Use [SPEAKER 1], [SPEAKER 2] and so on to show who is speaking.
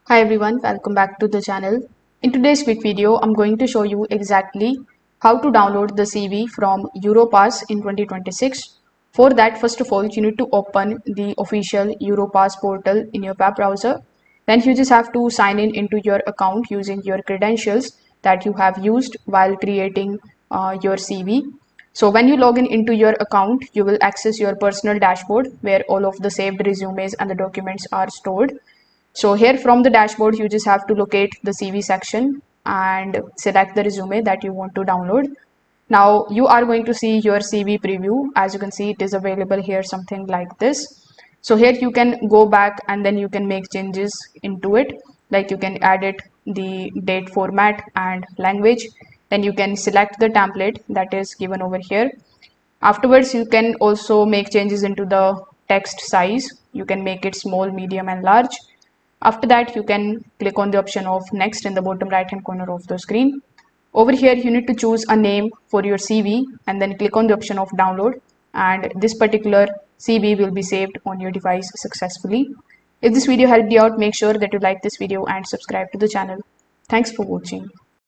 [SPEAKER 1] Hi everyone, welcome back to the channel. In today's quick video, I'm going to show you exactly how to download the CV from Europass in 2026. For that, first of all, you need to open the official Europass portal in your web browser. Then you just have to sign in into your account using your credentials that you have used while creating your CV. So when you log in into your account, you will access your personal dashboard where all of the saved resumes and the documents are stored. So here from the dashboard, you just have to locate the CV section and select the resume that you want to download. Now you are going to see your CV preview. As you can see, it is available here, something like this. So here you can go back and then you can make changes into it. Like you can edit the date format and language. Then you can select the template that is given over here. Afterwards, you can also make changes into the text size. You can make it small, medium, and large. After that, you can click on the option of next in the bottom right hand corner of the screen. Over here, you need to choose a name for your CV and then click on the option of download. And this particular CV will be saved on your device successfully. If this video helped you out, make sure that you like this video and subscribe to the channel. Thanks for watching.